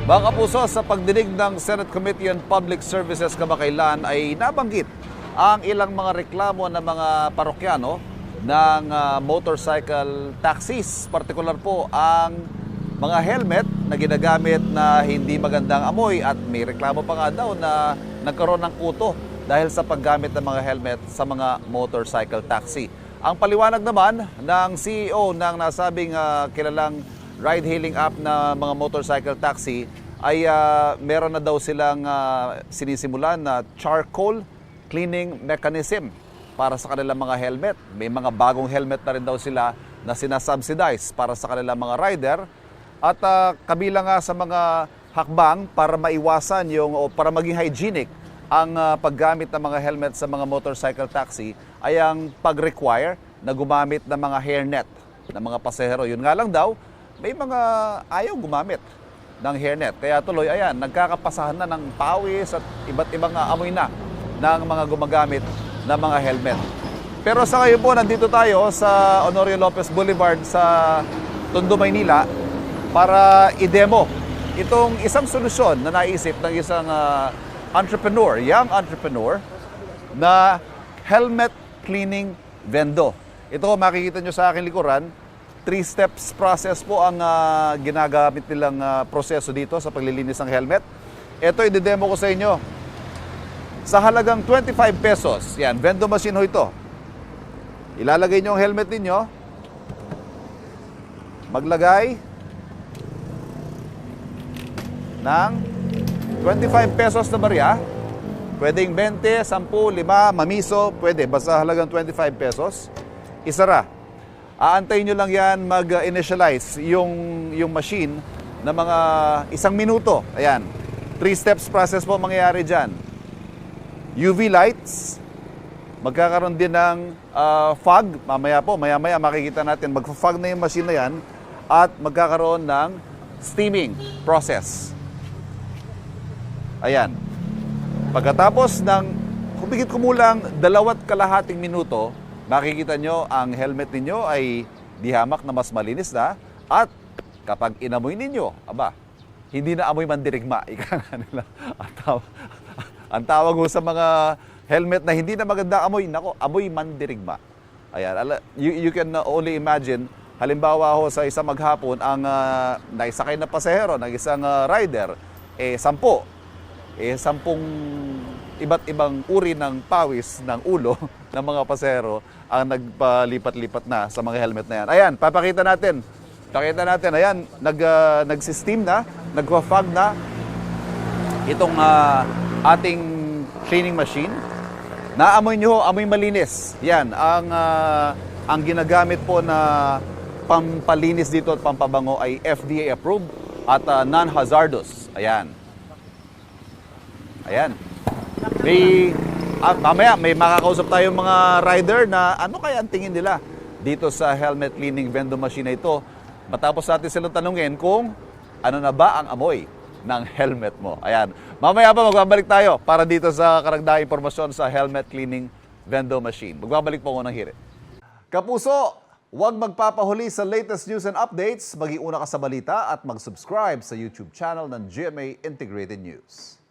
Mga kapuso, sa pagdinig ng Senate Committee on Public Services kamakailan ay nabanggit ang ilang mga reklamo ng mga parokyano ng motorcycle taxis. Partikular po ang mga helmet na ginagamit na hindi magandang amoy at may reklamo pa nga daw na nagkaroon ng kuto dahil sa paggamit ng mga helmet sa mga motorcycle taxi. Ang paliwanag naman ng CEO ng nasabing kilalang ride-hailing app na mga motorcycle taxi ay meron na daw silang sinisimulan na charcoal cleaning mechanism para sa kanilang mga helmet. May mga bagong helmet na rin daw sila na sinasubsidize para sa kanilang mga rider. At kabilang nga sa mga hakbang para maiwasan o para maging hygienic ang paggamit ng mga helmet sa mga motorcycle taxi ay ang pag-require na gumamit ng mga hairnet ng mga pasahero. Yun nga lang daw, may mga ayaw gumamit ng hairnet. Kaya tuloy, ayan, nagkakapasahan na ng pawis at iba't ibang amoy na ng mga gumagamit ng mga helmet. Pero sa ngayon po, nandito tayo sa Honorio Lopez Boulevard sa Tondo, Maynila para i-demo itong isang solusyon na naisip ng isang young entrepreneur na helmet cleaning vendo. Ito, makikita nyo sa aking likuran, 3 steps process po ang ginagamit nilang proseso dito sa paglilinis ng helmet. Ito, i-demo ko sa inyo. Sa halagang 25 pesos, yan, vendo machine ho ito. Ilalagay nyo ang helmet ninyo. Maglagay ng 25 pesos na barya. Pwedeng 20, 10, 5, mamiso, pwede. Basta halagang 25 pesos. Isara. Aantayin nyo lang yan mag-initialize yung machine na mga 1 minuto. Ayan. 3 steps process po mangyayari dyan. UV lights. Magkakaroon din ng fog. Maya-maya makikita natin. Mag-fog na yung machine na yan. At magkakaroon ng steaming process. Ayan. Pagkatapos ng humigit kumulang 2.5 minuto, makikita nyo ang helmet ninyo ay dihamak na mas malinis na. At kapag inamoy ninyo, hindi na amoy mandirigma. Ika nga nila. Ang tawag ho sa mga helmet na hindi na maganda amoy, amoy mandirigma. Ayan. You can only imagine, halimbawa ho sa isang maghapon, ang naisakay na pasahero ng isang rider, 10. 10 iba't ibang uri ng pawis ng ulo ng mga pasahero ang nagpalipat-lipat na sa mga helmet na yan. Ayan, papakita natin. Pakita natin, ayan, nagsisteam na, nagwa-fog na itong ating cleaning machine. Naamoy nyo, amoy malinis. Yan, ang ginagamit po na pampalinis dito at pampabango ay FDA approved at non-hazardous. Ayan. Ayan. Mamaya may makakausap tayong mga rider na ano kaya ang tingin nila dito sa helmet cleaning vendo machine na ito. Matapos natin silang tanungin kung ano na ba ang amoy ng helmet mo. Ayan. Mamaya pa magbabalik tayo para dito sa karagdagang impormasyon sa helmet cleaning vendo machine. Magbabalik po ako ng hirit. Kapuso, huwag magpapahuli sa latest news and updates. Mag-iuna ka sa balita at mag-subscribe sa YouTube channel ng GMA Integrated News.